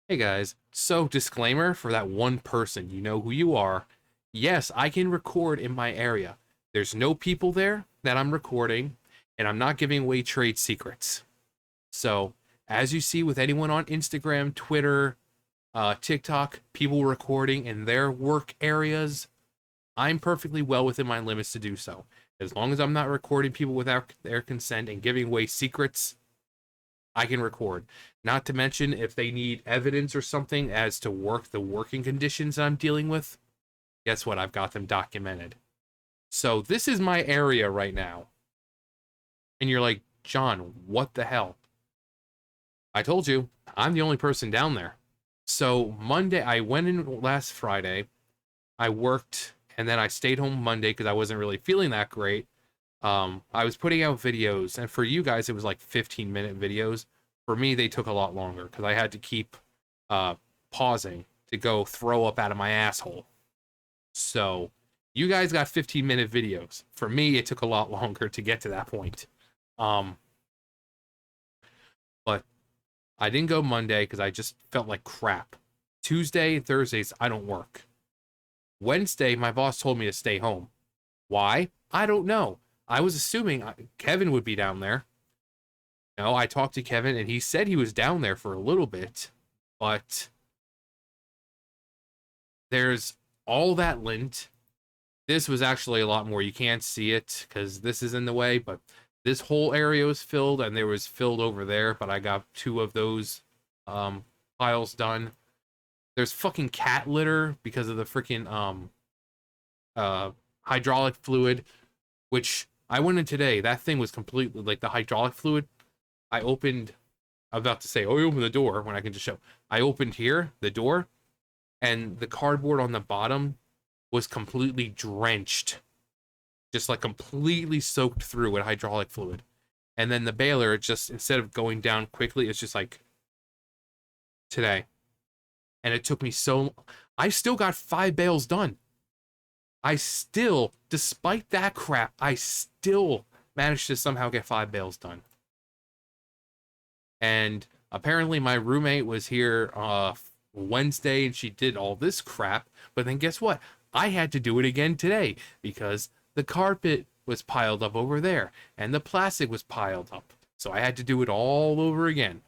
Hey guys, so disclaimer for that one person, you know who you are. Yes, I can record in my area. There's no people there that I'm recording, and I'm not giving away trade secrets. So, as you see with anyone on Instagram, Twitter, TikTok, people recording in their work areas, I'm perfectly well within my limits to do so. As long as I'm not recording people without their consent and giving away secrets, I can record. Not to mention if they need evidence or something as to the working conditions I'm dealing with, guess what? I've got them documented. So this is my area right now. And you're like, John, what the hell? I told you, I'm the only person down there. So Monday, I went in last Friday. I worked and then I stayed home Monday because I wasn't really feeling that great. I was putting out videos, and for you guys, it was like 15-minute videos. For me, they took a lot longer because I had to keep uh, pausing to go throw up out of my asshole. So, you guys got 15-minute videos. For me, it took a lot longer to get to that point. Um, but I didn't go Monday because I just felt like crap. Tuesday, Thursdays, I don't work. Wednesday, my boss told me to stay home. Why? I don't know. I was assuming Kevin would be down there. No, I talked to Kevin and he said he was down there for a little bit, but there's all that lint. This was actually a lot more. You can't see it because this is in the way, but this whole area was filled and there was filled over there, but I got two of those piles done. There's fucking cat litter because of the freaking uh hydraulic fluid, which I went in today. That thing was completely like the hydraulic fluid. I opened, I'm about to say, oh, you open the door when I can just show. I opened here, the door, and the cardboard on the bottom was completely drenched, just like completely soaked through with hydraulic fluid. And then the baler, it just, instead of going down quickly, it's just like today. And it took me so, I still got 5 bales done. I still, despite that crap, I still managed to somehow get 5 bales done. And apparently my roommate was here Wednesday and she did all this crap. But then guess what? I had to do it again today because the carpet was piled up over there and the plastic was piled up. So I had to do it all over again.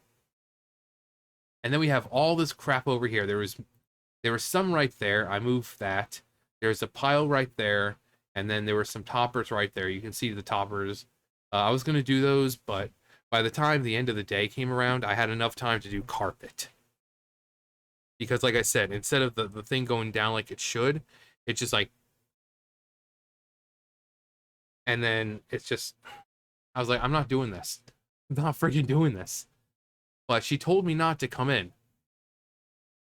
And then we have all this crap over here. There was some right there. I moved that. There's a pile right there, and then there were some toppers right there. You can see the toppers. I was gonna do those, but by the time the end of the day came around, I had enough time to do carpet. Because, like I said, instead of the thing going down like it should, it's just like, and then it's just, I was like, I'm not doing this. I'm not freaking doing this. But she told me not to come in.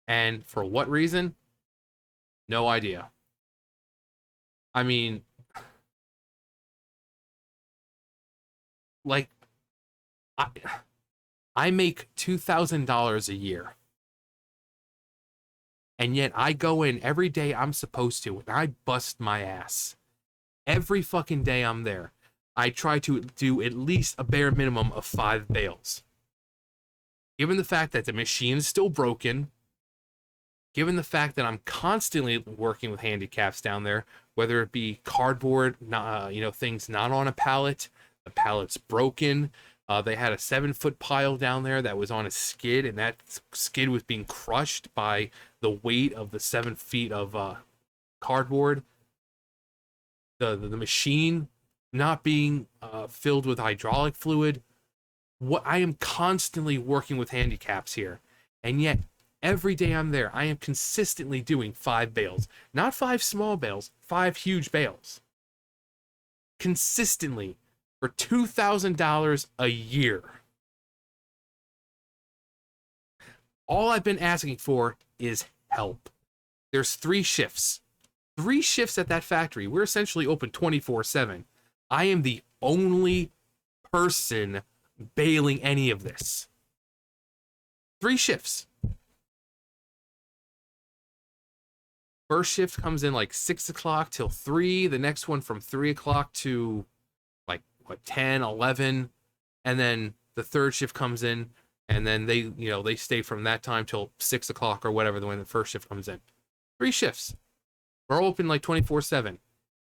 And for what reason? No idea. I mean, like, I, I make $2,000 a year. And yet I go in every day I'm supposed to, and I bust my ass. Every fucking day I'm there. I try to do at least a bare minimum of 5 bales. Given the fact that the machine is still broken, given the fact that I'm constantly working with handicaps down there, whether it be cardboard, things not on a pallet, the pallet's broken. They had a 7 foot pile down there that was on a skid, and that skid was being crushed by the weight of the 7 feet of cardboard. The machine not being filled with hydraulic fluid. What I am constantly working with handicaps here, and yet every day I'm there, I am consistently doing 5 bales. Not 5 small bales, 5 huge bales. Consistently for $2,000 a year. All I've been asking for is help. There's 3 shifts. 3 shifts at that factory. We're essentially open 24/7. I am the only person bailing any of this. 3 shifts. First shift comes in like 6 o'clock till 3. The next one from 3 o'clock to like what 10, 11, and then the third shift comes in and then they stay from that time till 6 o'clock or whatever when the first shift comes in. 3 shifts. We're open like 24/7.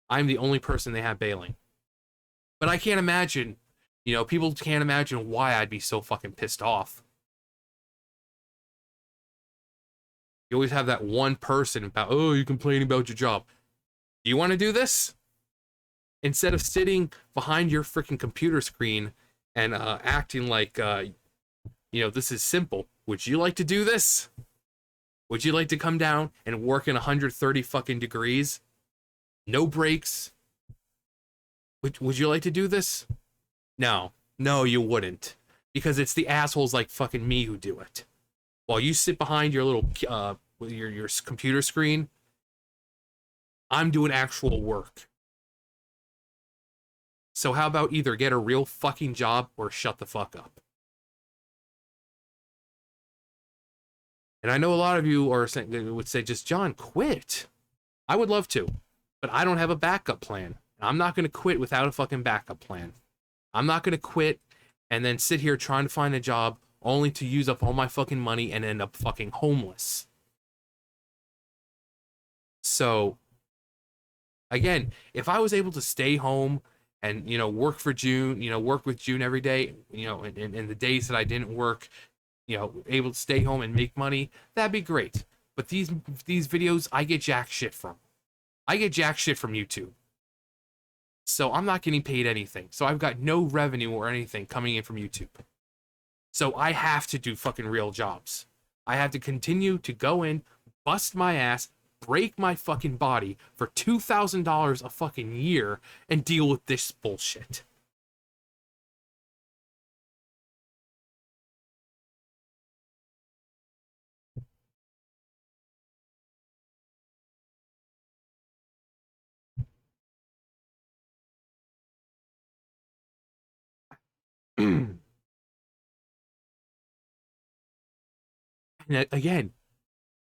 I'm the only person they have bailing. But I can't imagine, people can't imagine why I'd be so fucking pissed off. You always have that one person about, oh, you're complaining about your job. Do you want to do this? Instead of sitting behind your freaking computer screen and acting like, this is simple. Would you like to do this? Would you like to come down and work in 130 fucking degrees? No breaks? Would you like to do this? No. No, you wouldn't. Because it's the assholes like fucking me who do it. While you sit behind your little, your computer screen, I'm doing actual work. So how about either get a real fucking job or shut the fuck up? And I know a lot of you are saying, they would say, just John, quit. I would love to, but I don't have a backup plan. I'm not going to quit without a fucking backup plan. I'm not going to quit and then sit here trying to find a job only to use up all my fucking money and end up fucking homeless. So, again, if I was able to stay home and, work for June, work with June every day, in the days that I didn't work, able to stay home and make money, that'd be great. But these videos, I get jack shit from. I get jack shit from YouTube. So I'm not getting paid anything. So I've got no revenue or anything coming in from YouTube. So I have to do fucking real jobs. I have to continue to go in, bust my ass, break my fucking body for $2,000 a fucking year and deal with this bullshit. And again,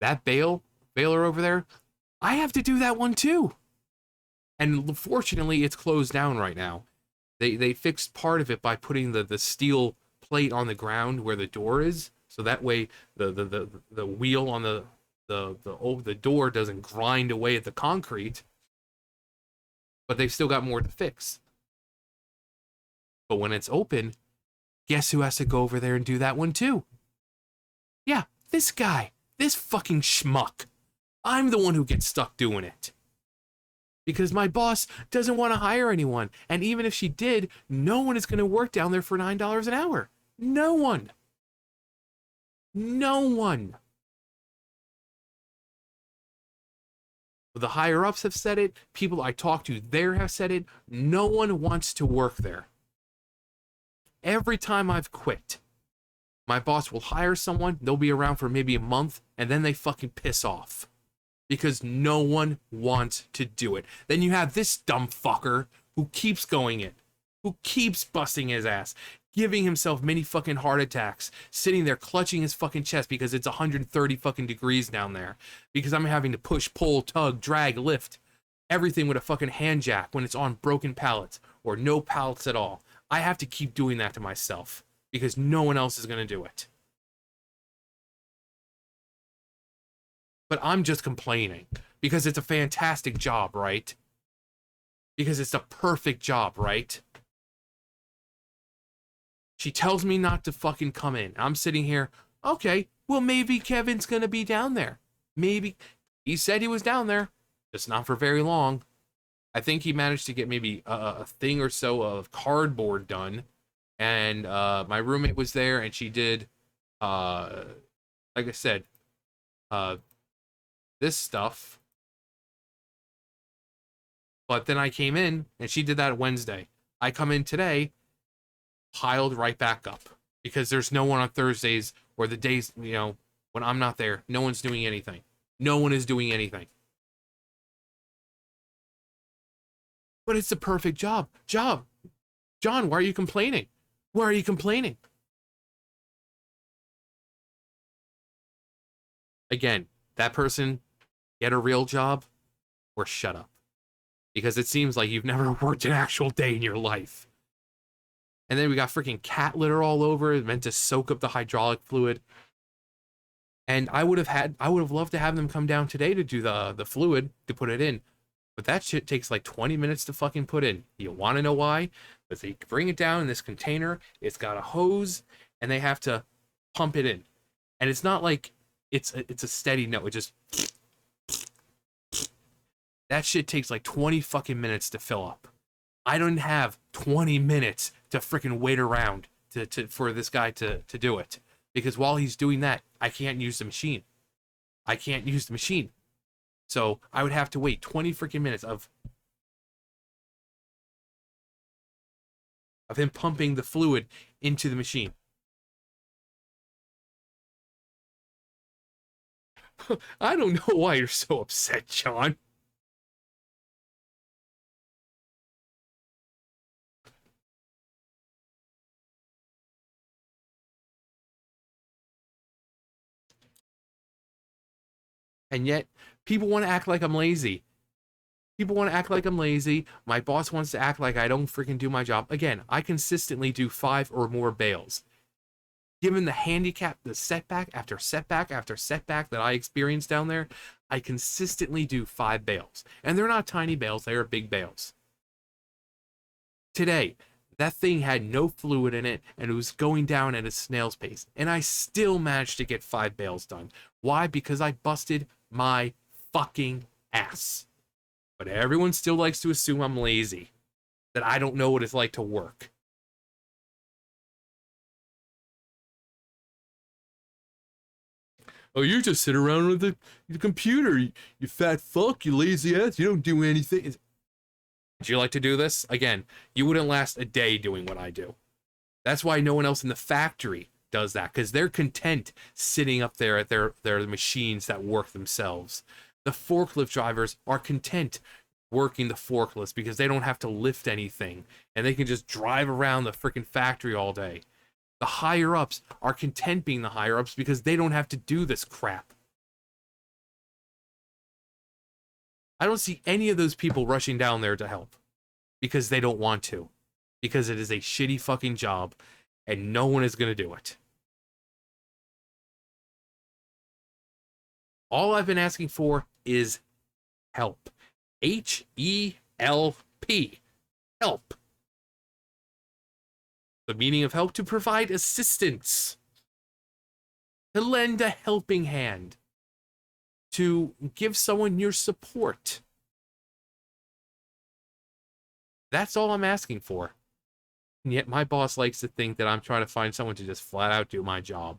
that bailer over there, I have to do that one too. And fortunately, it's closed down right now. They fixed part of it by putting the steel plate on the ground where the door is, so that way the wheel on the door doesn't grind away at the concrete. But they've still got more to fix. But when it's open, guess who has to go over there and do that one too? Yeah, this guy. This fucking schmuck. I'm the one who gets stuck doing it. Because my boss doesn't want to hire anyone. And even if she did, no one is going to work down there for $9 an hour. No one. No one. The higher ups have said it. People I talk to there have said it. No one wants to work there. Every time I've quit, my boss will hire someone, they'll be around for maybe a month, and then they fucking piss off. Because no one wants to do it. Then you have this dumb fucker who keeps going in, who keeps busting his ass, giving himself many fucking heart attacks, sitting there clutching his fucking chest because it's 130 fucking degrees down there. Because I'm having to push, pull, tug, drag, lift, everything with a fucking hand jack when it's on broken pallets or no pallets at all. I have to keep doing that to myself because no one else is going to do it. But I'm just complaining because it's a fantastic job, right? Because it's the perfect job, right? She tells me not to fucking come in. I'm sitting here, okay, well, maybe Kevin's going to be down there. Maybe. He said he was down there, just not for very long. I think he managed to get maybe a thing or so of cardboard done. And my roommate was there, and she did, like I said, this stuff. But then I came in, and she did that Wednesday. I come in today, piled right back up. Because there's no one on Thursdays or the days, when I'm not there. No one's doing anything. No one is doing anything. But it's the perfect job. John, why are you complaining? Why are you complaining? Again, that person, get a real job or shut up. Because it seems like you've never worked an actual day in your life. And then we got freaking cat litter all over it, meant to soak up the hydraulic fluid. And I would have loved to have them come down today to do the fluid to put it in. But that shit takes like 20 minutes to fucking put in. You want to know why? But they bring it down in this container, it's got a hose, and they have to pump it in. And it's not like it's a steady no, it just that shit takes like 20 fucking minutes to fill up. I don't have 20 minutes to freaking wait around for this guy to do it. Because while he's doing that, I can't use the machine. I can't use the machine. So I would have to wait 20 freaking minutes of him pumping the fluid into the machine. I don't know why you're so upset, John. And yet, people want to act like I'm lazy. People want to act like I'm lazy. My boss wants to act like I don't freaking do my job. Again, I consistently do 5 or more bales. Given the handicap, the setback after setback after setback that I experienced down there, I consistently do 5 bales. And they're not tiny bales, they are big bales. Today, that thing had no fluid in it and it was going down at a snail's pace. And I still managed to get 5 bales done. Why? Because I busted my fucking ass. But everyone still likes to assume I'm lazy, that I don't know what it's like to work. Oh, you just sit around with the computer, you fat fuck, you lazy ass, you don't do anything. Would you like to do this? Again, you wouldn't last a day doing what I do. That's why no one else in the factory does that, because they're content sitting up there at their machines that work themselves. The forklift drivers are content working the forklifts because they don't have to lift anything and they can just drive around the freaking factory all day. The higher ups are content being the higher ups because they don't have to do this crap. I don't see any of those people rushing down there to help because they don't want to, because it is a shitty fucking job and no one is going to do it. All I've been asking for is help. H-E-L-P. Help. The meaning of help: to provide assistance, to lend a helping hand, to give someone your support. That's all I'm asking for. And yet my boss likes to think that I'm trying to find someone to just flat out do my job.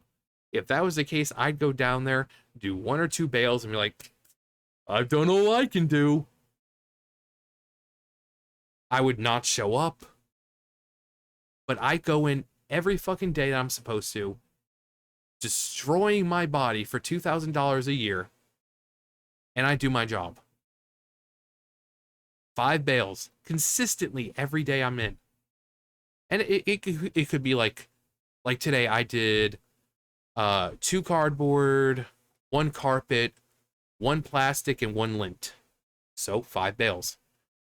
If that was the case, I'd go down there, do 1 or 2 bales, and be like, I've done all I can do. I would not show up. But I go in every fucking day that I'm supposed to, destroying my body for $2,000 a year, and I do my job. 5 bales, consistently every day I'm in. And it could be like today I did 2 cardboard, 1 carpet, 1 plastic, and 1 lint. So 5 bales.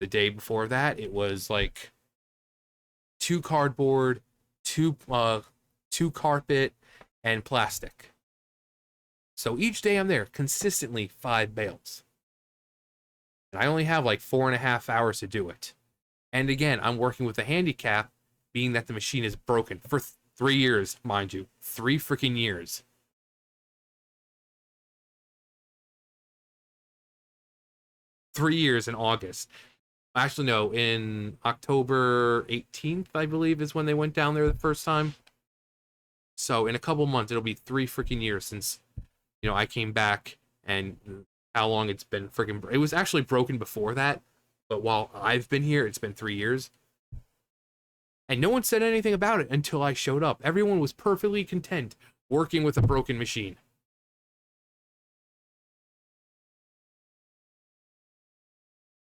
The day before that, it was like 2 cardboard, 2 carpet, and plastic. So each day I'm there, consistently 5 bales. And I only have like 4.5 hours to do it. And again, I'm working with a handicap, being that the machine is broken for 3 years, mind you. 3 freaking years. Three years in August. Actually, no, in October 18th, I believe, is when they went down there the first time. So in a couple months, it'll be 3 freaking years since, I came back, and how long it's been freaking... It was actually broken before that, but while I've been here, it's been 3 years. And no one said anything about it until I showed up. Everyone was perfectly content working with a broken machine.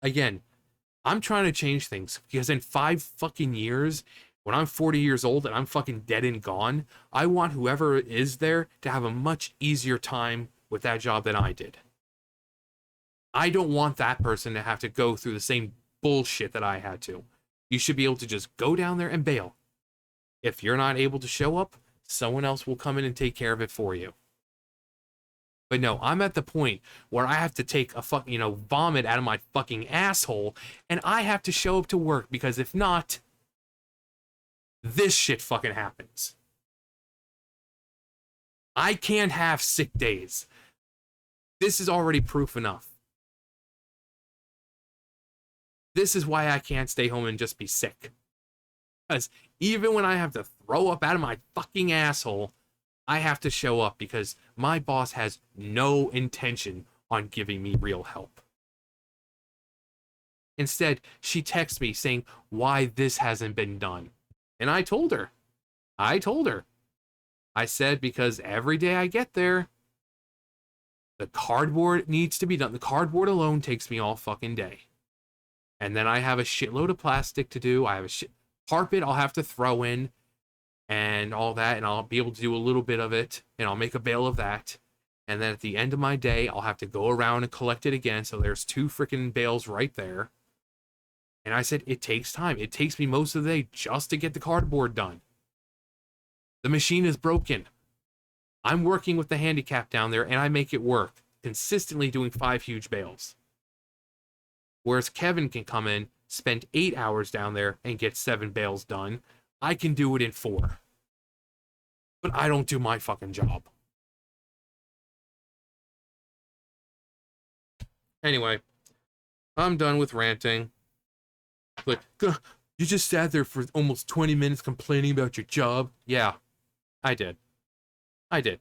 Again, I'm trying to change things because in 5 fucking years, when I'm 40 years old and I'm fucking dead and gone, I want whoever is there to have a much easier time with that job than I did. I don't want that person to have to go through the same bullshit that I had to. You should be able to just go down there and bail. If you're not able to show up, someone else will come in and take care of it for you. But no, I'm at the point where I have to take a vomit out of my fucking asshole, and I have to show up to work, because if not, this shit fucking happens. I can't have sick days. This is already proof enough. This is why I can't stay home and just be sick. Because even when I have to throw up out of my fucking asshole, I have to show up, because my boss has no intention on giving me real help. Instead, she texts me saying why this hasn't been done. And I told her. I said, because every day I get there, the cardboard needs to be done. The cardboard alone takes me all fucking day. And then I have a shitload of plastic to do. I have a carpet I'll have to throw in and all that, and I'll be able to do a little bit of it, and I'll make a bale of that. And then at the end of my day, I'll have to go around and collect it again, so there's 2 freaking bales right there. And I said, it takes time. It takes me most of the day just to get the cardboard done. The machine is broken. I'm working with the handicap down there, and I make it work, consistently doing 5 huge bales. Whereas Kevin can come in, spend 8 hours down there, and get 7 bales done. I can do it in 4. But I don't do my fucking job. Anyway, I'm done with ranting. Like, you just sat there for almost 20 minutes complaining about your job. Yeah, I did. If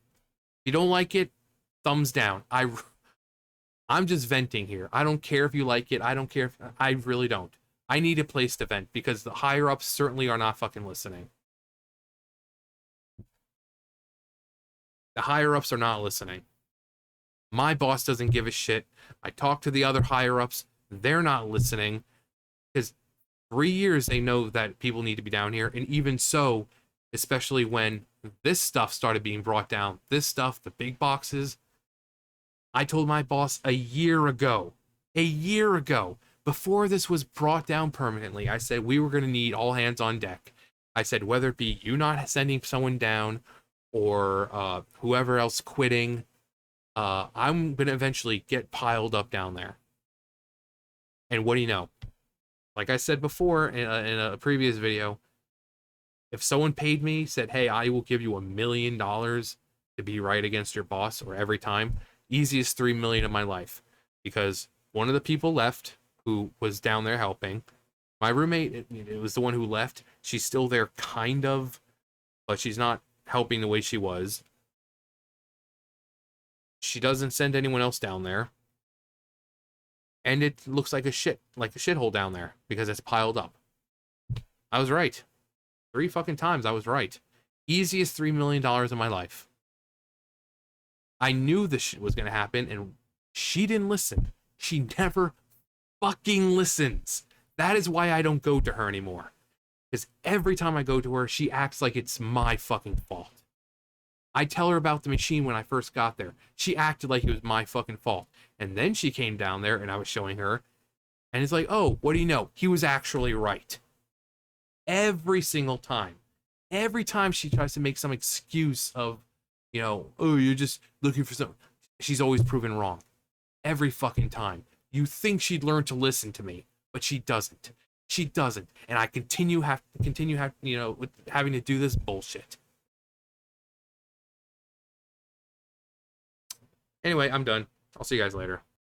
you don't like it, thumbs down. I'm just venting here. I don't care if you like it. I don't care if... I really don't. I need a place to vent, because the higher-ups certainly are not fucking listening. The higher-ups are not listening. My boss doesn't give a shit. I talk to the other higher-ups. They're not listening. Because 3 years they know that people need to be down here. And even so, especially when this stuff started being brought down, this stuff, the big boxes, I told my boss a year ago, before this was brought down permanently, I said we were going to need all hands on deck. I said, whether it be you not sending someone down or whoever else quitting, I'm going to eventually get piled up down there. And what do you know? Like I said before in a previous video, if someone paid me, said, hey, I will give you $1 million to be right against your boss, or every time, easiest $3 million of my life. Because one of the people left who was down there helping. My roommate, it was the one who left. She's still there, kind of, but she's not helping the way she was. She doesn't send anyone else down there. And it looks like a shithole down there, because it's piled up. I was right. 3 fucking times I was right. Easiest $3 million of my life. I knew this shit was going to happen, and she didn't listen. She never fucking listens. That is why I don't go to her anymore. Because every time I go to her, she acts like it's my fucking fault. I tell her about the machine when I first got there. She acted like it was my fucking fault. And then she came down there, and I was showing her, and it's like, oh, what do you know? He was actually right. Every single time. Every time she tries to make some excuse of, oh, you're just looking for something, she's always proven wrong. Every fucking time. You think she'd learn to listen to me, but she doesn't. She doesn't. And I continue with having to do this bullshit. Anyway, I'm done. I'll see you guys later.